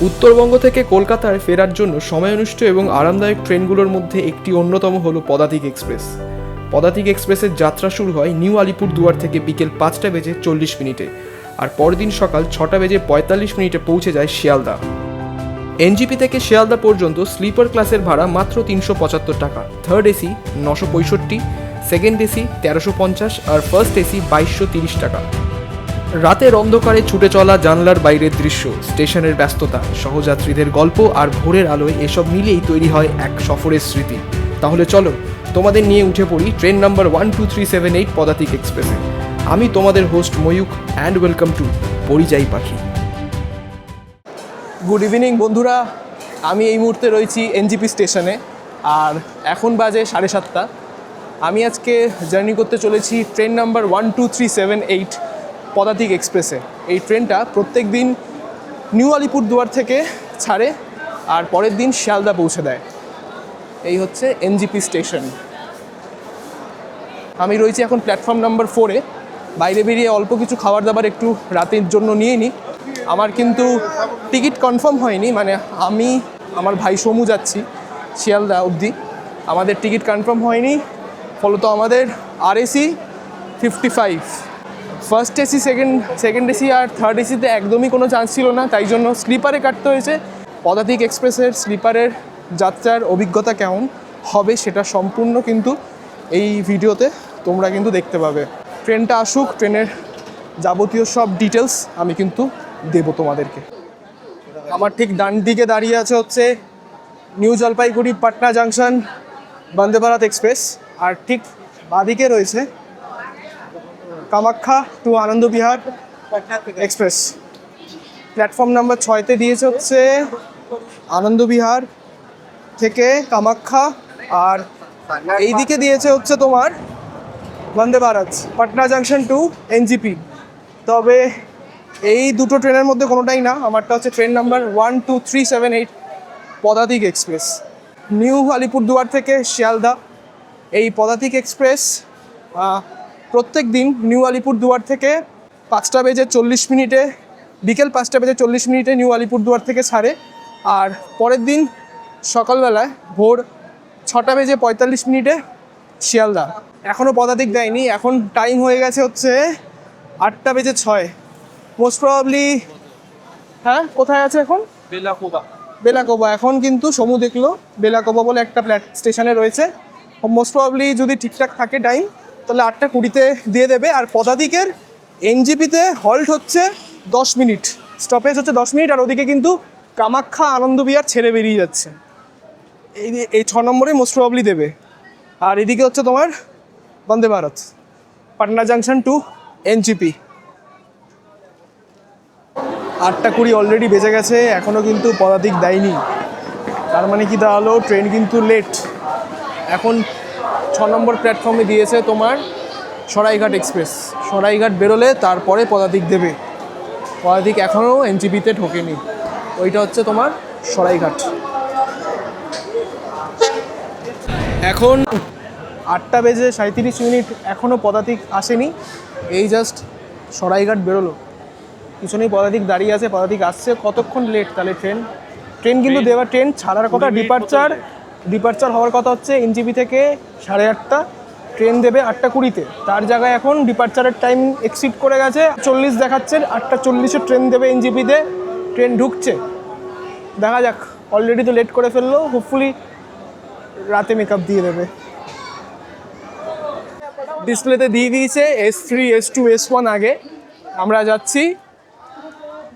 উত্তরবঙ্গ থেকে কলকাতায় ফেরার জন্য সময়ানুষ্ঠ এবং আরামদায়ক ট্রেনগুলোর মধ্যে একটি অন্যতম হলো পদাতিক এক্সপ্রেস। পদাতিক এক্সপ্রেসের যাত্রা শুরু হয় নিউ আলিপুরদুয়ার থেকে বিকেল 5:40 আর পরদিন সকাল 6:45 পৌঁছে যায় শিয়ালদা। এনজিপি থেকে শিয়ালদা পর্যন্ত স্লিপার ক্লাসের ভাড়া মাত্র 375 টাকা, থার্ড এসি 965, সেকেন্ড এসি 1350 আর ফার্স্ট এসি 2230 টাকা। রাতের অন্ধকারে ছুটে চলা জানলার বাইরের দৃশ্য, স্টেশনের ব্যস্ততা, সহযাত্রীদের গল্প আর ভোরের আলোয় এসব মিলিয়েই তৈরি হয় এক সফরের স্মৃতি। তাহলে চলো তোমাদের নিয়ে উঠে পড়ি ট্রেন নাম্বার 12378 পদাতিক এক্সপ্রেসে। আমি তোমাদের host Mayukh and welcome to পরিযায়ী পাখি। গুড ইভিনিং বন্ধুরা, আমি এই মুহূর্তে রয়েছি এনজিপি স্টেশনে আর এখন বাজে 7:30। আমি আজকে জার্নি করতে চলেছি ট্রেন নাম্বার 12378 পদাতিক এক্সপ্রেসে। এই ট্রেনটা প্রত্যেক দিন নিউ আলিপুরদুয়ার থেকে ছাড়ে আর পরের দিন শিয়ালদা পৌঁছে দেয়। এই হচ্ছে এনজিপি স্টেশন। আমি রয়েছি এখন প্ল্যাটফর্ম নাম্বার 4-এ। বাইরে বেরিয়ে অল্প কিছু খাবার দাবার একটু রাতের জন্য নিয়ে নিই। আমার কিন্তু টিকিট কনফার্ম হয়নি, মানে আমি আমার ভাই সমু যাচ্ছি শিয়ালদা অবধি, আমাদের টিকিট কনফার্ম হয়নি। ফলত আমাদের RAC 55, first AC, second AC আর থার্ড এসিতে একদমই কোনো চান্স ছিল না, তাই জন্য স্লিপারে কাটতে হয়েছে। পদাতিক এক্সপ্রেসের স্লিপারের যাত্রার অভিজ্ঞতা কেমন হবে সেটা সম্পূর্ণ কিন্তু এই ভিডিওতে তোমরা কিন্তু দেখতে পাবে। ট্রেনটা আসুক, ট্রেনের যাবতীয় সব ডিটেলস আমি কিন্তু দেবো তোমাদেরকে। আমার ঠিক ডান দিকে দাঁড়িয়ে আছে হচ্ছে new Jalpaiguri Patna junction Vande Bharat express, আর ঠিক বাঁদিকে রয়েছে Kamakhya to Anand Vihar express. Platform number 6-তে দিয়েছে হচ্ছে আনন্দবিহার থেকে কামাখ্যা, আর এই দিকে দিয়েছে হচ্ছে তোমার Vande Bharat Patna junction to NJP. তবে এই দুটো ট্রেনের মধ্যে কোনোটাই না, আমারটা হচ্ছে ট্রেন নাম্বার 12378 পদাতিক এক্সপ্রেস, নিউ আলিপুরদুয়ার থেকে শিয়ালদা। এই পদাতিক এক্সপ্রেস প্রত্যেক দিন নিউ আলিপুরদুয়ার থেকে 5:40 বিকেল 5:40 নিউ আলিপুরদুয়ার থেকে ছাড়ে, আর পরের দিন সকালবেলায় ভোর 6:45 শিয়ালদা। এখনও পদাতিক দেয়নি, এখন টাইম হয়ে গেছে হচ্ছে 8:06। মোস্ট প্রবাবলি হ্যাঁ, কোথায় আছে এখন? বেলাকোবা। এখন কিন্তু সমু দেখলো বেলাকোবা বলে একটা স্টেশনে রয়েছে। মোস্ট প্রবাবলি যদি ঠিকঠাক থাকে টাইম তাহলে 8:20 দিয়ে দেবে। আর পদাতিকের এনজিপিতে হল্ট হচ্ছে 10 মিনিট, স্টপেজ হচ্ছে 10 মিনিট, আর ওদিকে কিন্তু কামাখ্যা আনন্দবিহার ছেড়ে বেরিয়ে যাচ্ছে। এই 6 নম্বরে মোস্ট প্রবাবলি দেবে। আর এদিকে হচ্ছে তোমার Vande Bharat Patna junction to NJP. 8:20 already বেজে গেছে, এখনও কিন্তু পদাতিক দেয়নি। তার মানে কি দাঁড়ালো, ট্রেন কিন্তু লেট। এখন 6 নম্বর প্ল্যাটফর্মে দিয়েছে তোমার সরাইঘাট এক্সপ্রেস। সরাইঘাট বেরোলে তারপরে পদাতিক দেবে। পদাতিক এখনও এনজিপিতে ঢোকেনি, ওইটা হচ্ছে তোমার সরাইঘাট। এখন 8:37, এখনও পদাতিক আসেনি। এই জাস্ট সরাইঘাট বেরোলো, পিছনেই পদাতিক দাঁড়িয়ে আছে, পদাতিক আসছে। কতক্ষণ লেট তাহলে ট্রেন কিন্তু দেওয়ার, ট্রেন ছাড়ার কথা, ডিপারচার হওয়ার কথা হচ্ছে এনজিপি থেকে 8:30, ট্রেন দেবে 8:20। তার জায়গায় এখন ডিপারচারের টাইম এক্সিড করে গেছে, 40 দেখাচ্ছে। 8:40 ট্রেন দেবে এনজিপিতে, ট্রেন ঢুকছে। দেখা যাক, অলরেডি তো লেট করে ফেললো, হোপফুলি রাতে মেকআপ দিয়ে দেবে। ডিসপ্লেতে দিয়ে দিয়েছে S3, S2, S1 আগে। আমরা যাচ্ছি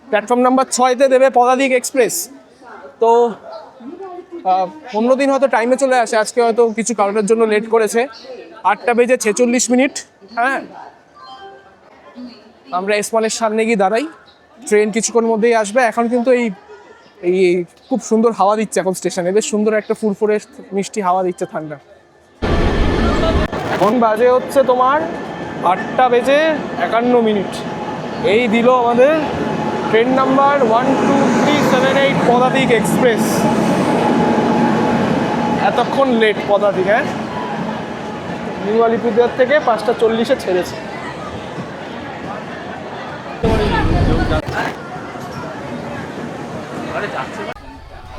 প্ল্যাটফর্ম নাম্বার 6-তে দেবে পদাতিক এক্সপ্রেস। তো অন্যদিন হয়তো টাইমে চলে আসে, আজকে হয়তো কিছু কারণের জন্য লেট করেছে। 8:46। হ্যাঁ, আমরা S1-এর সামনে গিয়ে দাঁড়াই, ট্রেন কিছুক্ষণের মধ্যেই আসবে। এখন কিন্তু এই খুব সুন্দর হাওয়া দিচ্ছে এখন স্টেশনে, বেশ সুন্দর একটা ফুরফুরে মিষ্টি হাওয়া দিচ্ছে, ঠান্ডা। এখন বাজে হচ্ছে তোমার 8:51। এই দিল আমাদের ট্রেন নাম্বার 12378 পদাতিক এক্সপ্রেস। এতক্ষণ লেট পদাতিক, হ্যাঁ, নিউ আলিপুরদুয়ার থেকে 5:40 ছেড়েছে।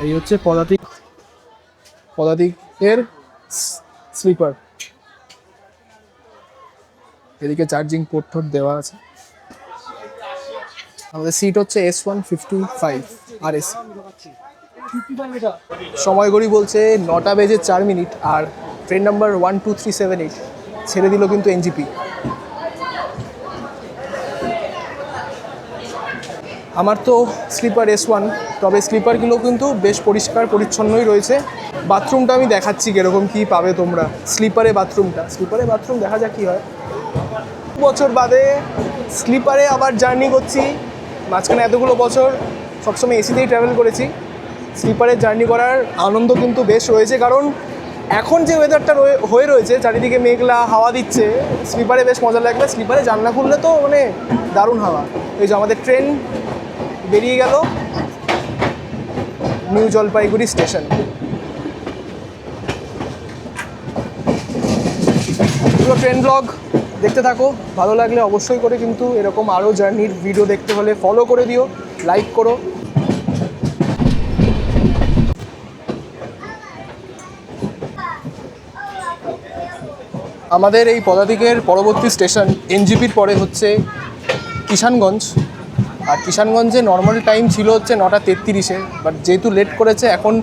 এই হচ্ছে পদাতিকের স্লিপার। এদিকে চার্জিং পোর্ট দেওয়া আছে। আমাদের সিট হচ্ছে S155 RS। সময় ঘড়ি বলছে 9টা বেজে 4 মিনিট, আর ট্রেন নাম্বার 12378 ছেড়ে দিল কিন্তু এনজিপি। আমার তো স্লিপার S1, তবে স্লিপারগুলো কিন্তু বেশ পরিষ্কার পরিচ্ছন্নই রয়েছে। বাথরুমটা আমি দেখাচ্ছি কীরকম কী পাবে তোমরা। স্লিপারে বাথরুম দেখা যাক কী হয়। বছর বাদে স্লিপারে আবার জার্নি করছি। মাঝখানে এতগুলো বছর সবসময় এসিতেই ট্রাভেল করেছি। স্লিপারে জার্নি করার আনন্দ কিন্তু বেশ রয়েছে, কারণ এখন যে ওয়েদারটা হয়ে রয়েছে, চারিদিকে মেঘলা, হাওয়া দিচ্ছে, স্লিপারে বেশ মজা লাগবে। স্লিপারে জানলা খুললে তো মানে দারুণ হাওয়া। এই যে আমাদের ট্রেন বেরিয়ে গেল নিউ জলপাইগুড়ি স্টেশন। পুরো ট্রেন ব্লগ দেখতে থাকো, ভালো লাগলে অবশ্যই করে কিন্তু এরকম আরও জার্নির ভিডিও দেখতে হলে ফলো করে দিও, লাইক করো। আমাদের এই পদাতিকের পরবর্তী স্টেশন এনজিপির পরে হচ্ছে কিষানগঞ্জ। আর কিষানগঞ্জে নর্মাল টাইম ছিল হচ্ছে 9টা 33-এ, বাট যেহেতু লেট করেছে এখন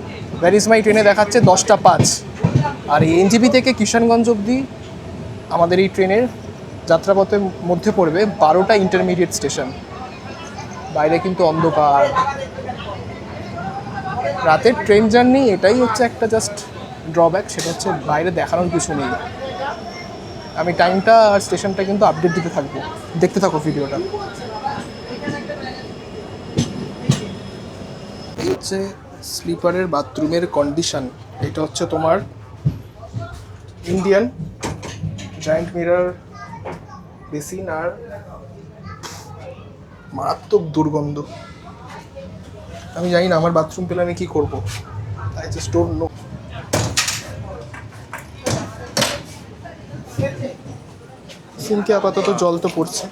ভ্যারিজ মাই ট্রেনে দেখাচ্ছে 10টা 5। আর এই এনজিপি থেকে কিষানগঞ্জ অবধি আমাদের এই ট্রেনের যাত্রাপথের মধ্যে পড়বে 12টা ইন্টারমিডিয়েট স্টেশন। বাইরে কিন্তু অন্ধকার। রাতের ট্রেন জার্নি এটাই হচ্ছে একটা জাস্ট ড্রব্যাক, সেটা হচ্ছে বাইরে দেখানোর কিছু নেই। আমি টাইমটা আর স্টেশনটা কিন্তু আপডেট দিতে থাকবো, দেখতে থাকো ভিডিওটা। এই হচ্ছে স্লিপারের বাথরুমের কন্ডিশন। এটা হচ্ছে তোমার ইন্ডিয়ান জায়েন্ট মিরর বেসিন, আর মারাত্মক দুর্গন্ধ। আমি জানি না আমার বাথরুম পেলে আমি কী করবো, আই জাস্ট ডোন্ট নো। সিনকে আপাতত জল তো পড়ছে।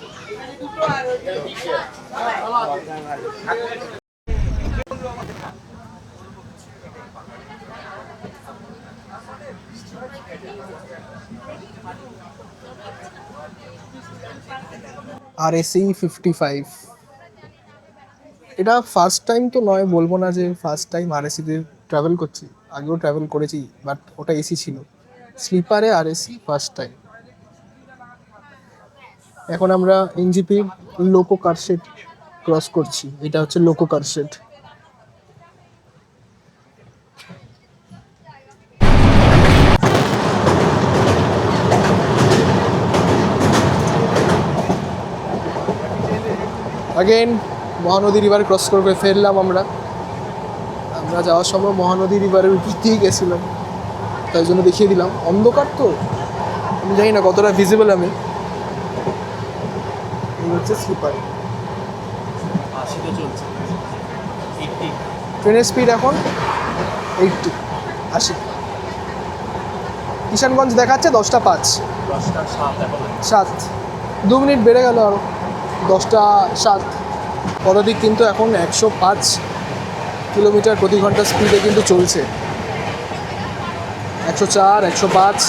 RSE 55, এটা ফার্স্ট টাইম তো নয়, বলবো না যে ফার্স্ট টাইম RSE-তে ট্রাভেল করছি, আগেও ট্রাভেল করেছি, বাট ওটা এসি ছিল। স্লিপারে RSE ফার্স্ট টাইম। এখন আমরা এনজিপির লোকো কারশেড ক্রস করছি। এটা হচ্ছে loco car shed. Again Mahanadi river cross করে ফেললাম আমরা যাওয়ার সময় মহানদী রিভারের উপর দিয়ে গেছিলাম, তাই জন্য দেখিয়ে দিলাম। অন্ধকার তো, আমি জানি না কতটা ভিজিবল আমি। এই হচ্ছে স্লিপার। ট্রেনের স্পিড এখন 80। কিষানগঞ্জ দেখাচ্ছে 10টা 5, 7, 2 মিনিট বেড়ে গেল আরও, 10টা 7। পদাতিক কিন্তু এখন 105 কিলোমিটার প্রতি ঘন্টা স্পিডে কিন্তু চলছে। 104, 105।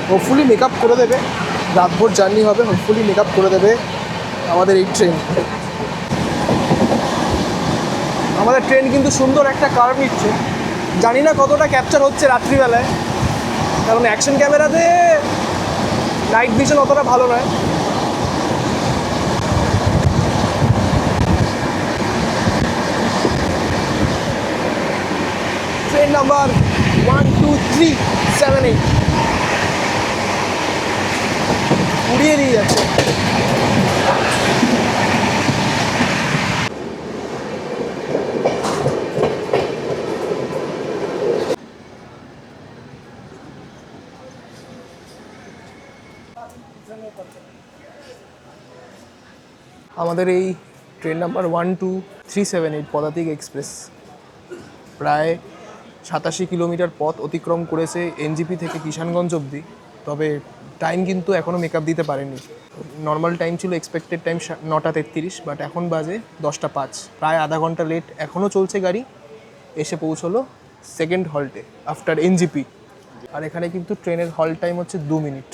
হোপফুলি মেক আপ করে দেবে, রাতভর জার্নি হবে, হোপফুলি মেক আপ করে দেবে আমাদের এই ট্রেন। আমাদের ট্রেন কিন্তু সুন্দর একটা কার্ভ নিচ্ছে, জানি না কতটা ক্যাপচার হচ্ছে রাত্রিবেলায়, কারণ অ্যাকশন ক্যামেরাতে নাইট ভিশন অতটা ভালো নয়। ট্রেন নাম্বার 12378 উড়িয়ে দিয়ে যাচ্ছে। আমাদের এই ট্রেন নাম্বার 12378 পদাতিক এক্সপ্রেস প্রায় 87 কিলোমিটার পথ অতিক্রম করেছে এনজিপি থেকে কিষানগঞ্জ অবধি। তবে টাইম কিন্তু এখনও মেকআপ দিতে পারেনি। নর্মাল টাইম ছিল এক্সপেক্টেড টাইম 9:33, বাট এখন বাজে 10:05, প্রায় আধা ঘন্টা লেট। এখনও চলছে গাড়ি, এসে পৌঁছলো সেকেন্ড হল্টে আফটার এনজিপি। আর এখানে কিন্তু ট্রেনের হল টাইম হচ্ছে 2 মিনিট।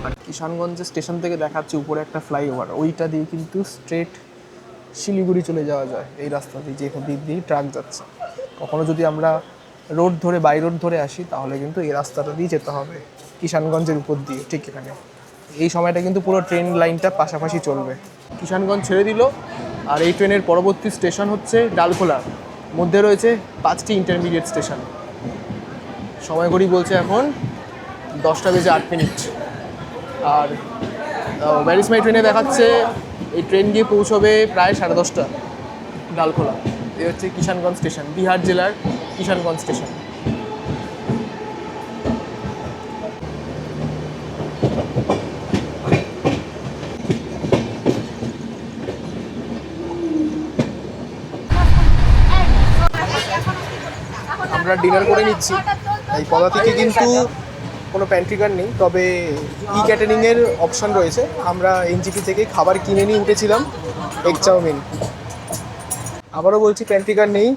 আর কিষানগঞ্জের স্টেশন থেকে দেখাচ্ছে উপরে একটা ফ্লাইওভার, ওইটা দিয়ে কিন্তু স্ট্রেট শিলিগুড়ি চলে যাওয়া যায় এই রাস্তা দিয়ে, যে দিক দিয়ে ট্রাক যাচ্ছে। কখনো যদি আমরা রোড ধরে বাই রোড ধরে আসি তাহলে কিন্তু এই রাস্তাটা দিয়ে যেতে হবে কিষানগঞ্জের উপর দিয়ে। ঠিক এখানে এই সময়টা কিন্তু পুরো ট্রেন লাইনটা পাশাপাশি চলবে। কিষানগঞ্জ ছেড়ে দিল, আর এই ট্রেনের পরবর্তী স্টেশন হচ্ছে ডালখোলা। মধ্যে রয়েছে 5টি ইন্টারমিডিয়েট স্টেশন। সময় ঘড়ি বলছে এখন 10:08। আর ব্যারিসমাই ট্রেনে দেখাচ্ছে এই ট্রেন গিয়ে পৌঁছবে প্রায় 10:30 ডালখোলা। এই হচ্ছে কিষানগঞ্জ স্টেশন, বিহার জেলার কিষানগঞ্জ স্টেশন। আমরা ডিনার করে নিচ্ছি। এই পদাতিকে কিন্তু কোনো প্যান্ট্রিকার নেই, তবে ই ক্যাটারিংয়ের অপশান রয়েছে। আমরা এনজিপি থেকে খাবার কিনে নিয়ে উঠেছিলাম, এগ চাউমিন। আবারও বলছি, প্যান্ট্রিকার নেই।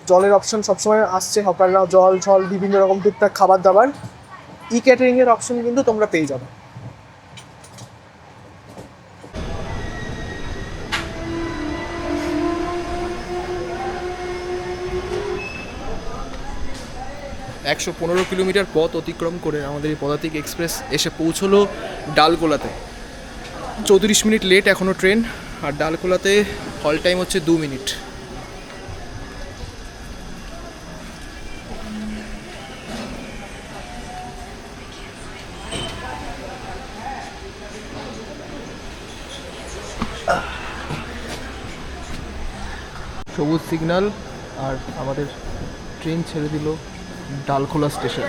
জলের অপশান সবসময় আসছে, হকাররা জল ঝল বিভিন্ন রকম টুকটাক খাবার দাবার। ই ক্যাটারিংয়ের অপশান কিন্তু তোমরা পেয়ে যাবে। 115 কিলোমিটার পথ অতিক্রম করে আমাদের এই পদাতিক এক্সপ্রেস এসে পৌঁছলো ডালখোলাতে। 34 মিনিট লেট এখনও ট্রেন, আর ডালখোলাতে হল টাইম হচ্ছে 2 মিনিট। সবুজ সিগন্যাল, আর আমাদের ট্রেন ছেড়ে দিল ডালখোলা স্টেশন।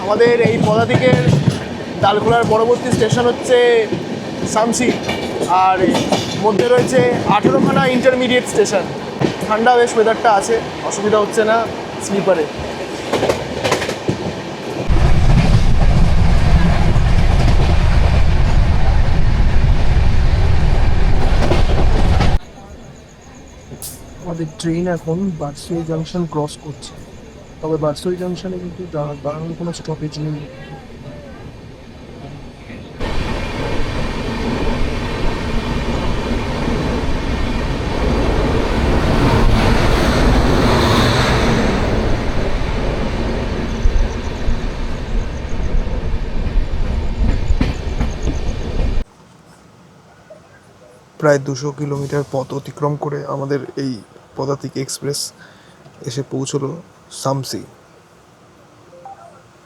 আমাদের এই পদাতিকের ডালখোলার পরবর্তী স্টেশন হচ্ছে সামসি, আর মধ্যে রয়েছে 18খানা ইন্টারমিডিয়েট স্টেশন। ঠান্ডা বেশ ওয়েদারটা আছে, অসুবিধা হচ্ছে না স্লিপারে। আমাদের ট্রেন এখন বারসই জাংশন ক্রস করছে, তবে বারসই জাংশনে কিন্তু দাঁড়ানোর কোনো স্টপেজ নেই। প্রায় 200 কিলোমিটার পথ অতিক্রম করে আমাদের এই পদাতিক এক্সপ্রেস এসে পৌঁছলো সামসি।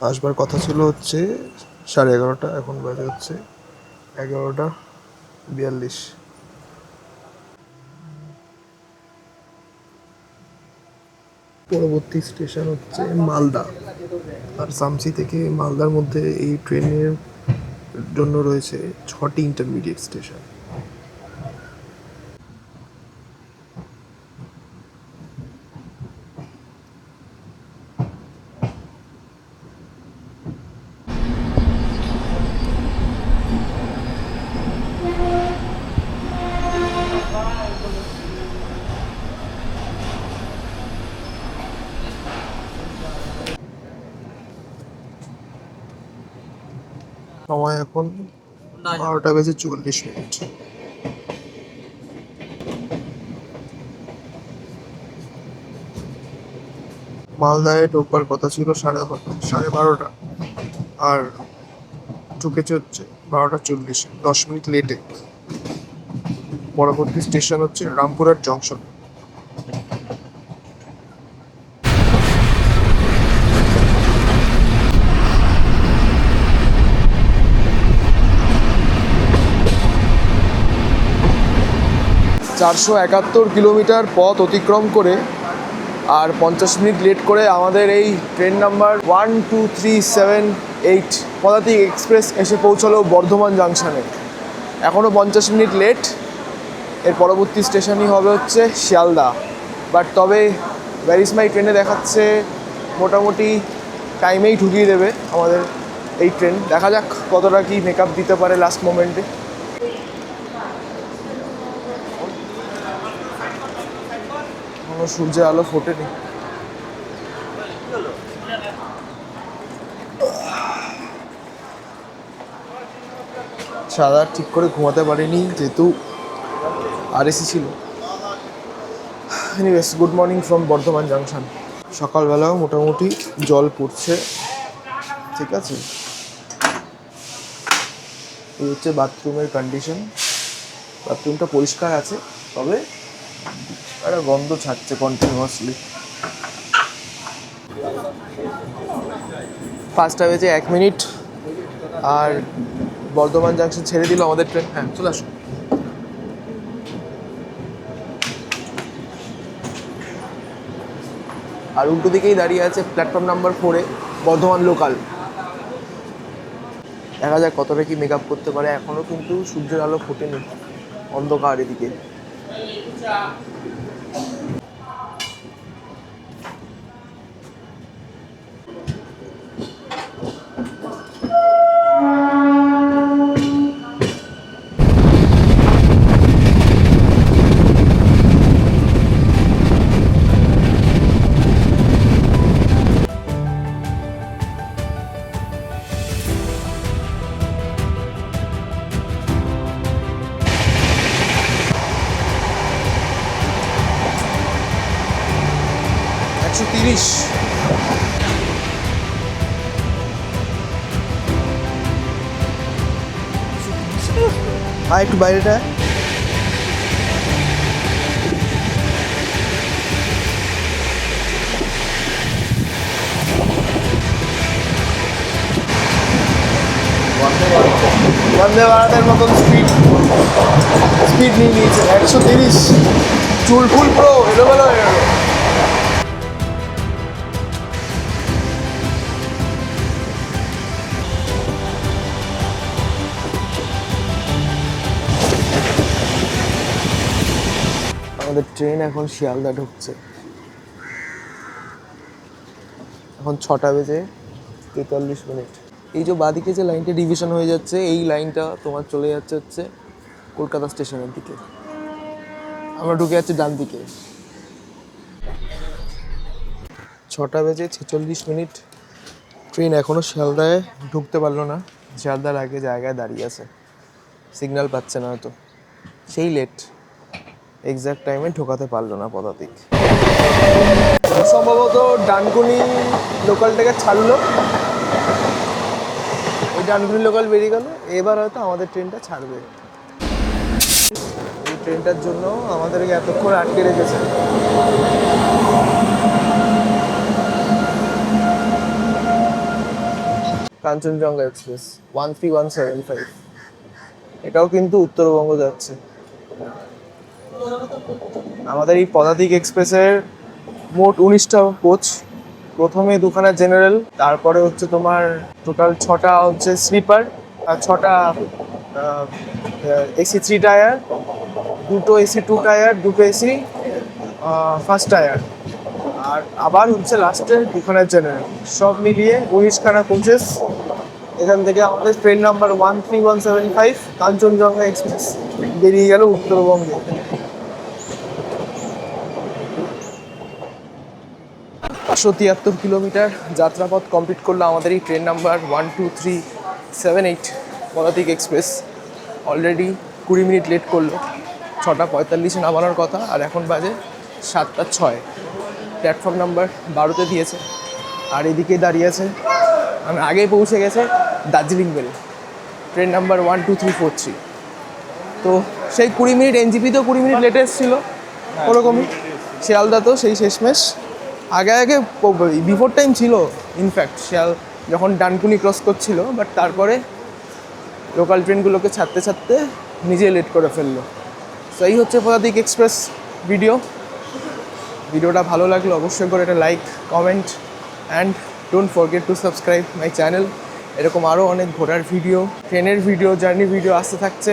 আসবার কথা ছিল হচ্ছে 11:30, এখন বাজে হচ্ছে 11:42। পরবর্তী স্টেশন হচ্ছে মালদা, আর সামসি থেকে মালদার মধ্যে এই ট্রেনের জন্য রয়েছে 6টি ইন্টারমিডিয়েট স্টেশন। সময় এখন 12:40। মালদায় ঢোকবার কথা ছিল 12:30, আর ঢুকেছে হচ্ছে 12:40, 10 মিনিট লেটে। পরবর্তী স্টেশন হচ্ছে রামপুরহাট জংশন। চারশো 71 কিলোমিটার পথ অতিক্রম করে আর 50 মিনিট লেট করে আমাদের এই ট্রেন নাম্বার 12378 পদাতিক এক্সপ্রেস এসে পৌঁছলো বর্ধমান জাংশনে। এখনও 50 মিনিট লেট। এর পরবর্তী স্টেশনই হবে হচ্ছে শিয়ালদা। বাট তবে ভ্যারিসমাই ট্রেনে দেখাচ্ছে মোটামুটি টাইমেই ঢুকিয়ে দেবে আমাদের এই ট্রেন। দেখা যাক কতটা কি মেকআপ দিতে পারে লাস্ট মোমেন্টে। কোনো সূর্যের আলো ফোটেনি। সারা ঠিক করে ঘুমাতে পারিনি যেহেতু আরএসি ছিল। Anyways, good morning from Bardhaman junction. সকালবেলাও মোটামুটি জল পড়ছে, ঠিক আছে। এই হচ্ছে বাথরুমের কন্ডিশন। বাথরুমটা পরিষ্কার আছে, তবে একটা গন্ধ ছাড়ছে কন্টিনিউয়াসলি। 5টা বেজে 1 মিনিট, আর বর্ধমান জাংশন ছেড়ে দিল আমাদের ট্রেন। হ্যাঁ, চলে আসুন। আর উল্টো দিকেই দাঁড়িয়ে আছে প্ল্যাটফর্ম নাম্বার 4-এ বর্ধমান লোকাল। দেখা যায় কতটা কি মেকআপ করতে পারে। এখনও কিন্তু সূর্যের আলো ফোটেনি, অন্ধকার এদিকে। একটু বাইরেটা বন্দে ভারতের মতন স্পিড নিয়ে নিয়েছে। 130, চুল ফুল পুরো এলোমেলো হয়ে গেল। আমাদের ট্রেন এখন শিয়ালদা ঢুকছে। এখন 6টা বেজে 43 মিনিট। এই যে বাঁদিকে যে লাইনটা ডিভিশন হয়ে যাচ্ছে, এই লাইনটা তোমার চলে যাচ্ছে হচ্ছে কলকাতা স্টেশনের দিকে। আমরা ঢুকে যাচ্ছি ডান দিকে। 6টা বেজে 46 মিনিট। ট্রেন এখনও শিয়ালদায় ঢুকতে পারলো না। শিয়ালদার আগে জায়গায় দাঁড়িয়ে আছে, সিগন্যাল পাচ্ছে না হয়তো, সেই লেট। এক্স্যাক্ট টাইমে ঢোকাতে পারলো না পদাতিক। সম্ভবত ডানকুনি লোকাল থেকে ছাড়লো, ওই ডানকুনি লোকাল বেরিয়ে গেল। এবার হয়তো আমাদের ট্রেনটা ছাড়বে। এই ট্রেনটার জন্য আমাদেরকে এতক্ষণ আটকে রেখেছে। কাঞ্চনজঙ্ঘা এক্সপ্রেস 13175, এটাও কিন্তু উত্তরবঙ্গ যাচ্ছে। আমাদের এই পদাতিক এক্সপ্রেসের মোট 19টা কোচ। প্রথমে 2খানা জেনারেল, তারপরে হচ্ছে তোমার টোটাল 6টা হচ্ছে স্লিপার, আর 6টা এসি 3 টায়ার, 2টো এসি 2 টায়ার, 2টো এসি ফার্স্ট টায়ার, আর আবার হচ্ছে লাস্টে 2খানা জেনারেল। সব মিলিয়ে 19খানা কোচেস। এখান থেকে আমাদের ট্রেন নাম্বার 13175 কাঞ্চনজঙ্ঘা এক্সপ্রেস বেরিয়ে গেল উত্তরবঙ্গে। 573 কিলোমিটার যাত্রাপথ কমপ্লিট করলো আমাদের এই ট্রেন নাম্বার 12378 পদাতিক এক্সপ্রেস। অলরেডি 20 মিনিট লেট করলো। 6টা 45-এ নামানোর কথা, আর এখন বাজে 7টা 6। প্ল্যাটফর্ম নাম্বার 12-তে দিয়েছে। আর এদিকে দাঁড়িয়ে আছে, আমি আগেই পৌঁছে গেছে দার্জিলিং মেল, ট্রেন নাম্বার 12343। তো সেই 20 মিনিট এনজিপিতেও 20 মিনিট লেটে এসেছিলো ওরকমই। শিয়ালদাতেও সেই শেষমেশ আগে বিফোর টাইম ছিল ইনফ্যাক্ট, শিয়াল যখন ডানকুনি ক্রস করছিল। বাট তারপরে লোকাল ট্রেনগুলোকে ছাড়তে ছাড়তে নিজে লেট করে ফেললো। সো এই হচ্ছে পদাতিক এক্সপ্রেস ভিডিওটা ভালো লাগলো অবশ্যই করে একটা like, comment and don't forget to subscribe my channel. এরকম আরও অনেক ঘোরার ভিডিও, ট্রেনের ভিডিও, জার্নি ভিডিও আসতে থাকছে।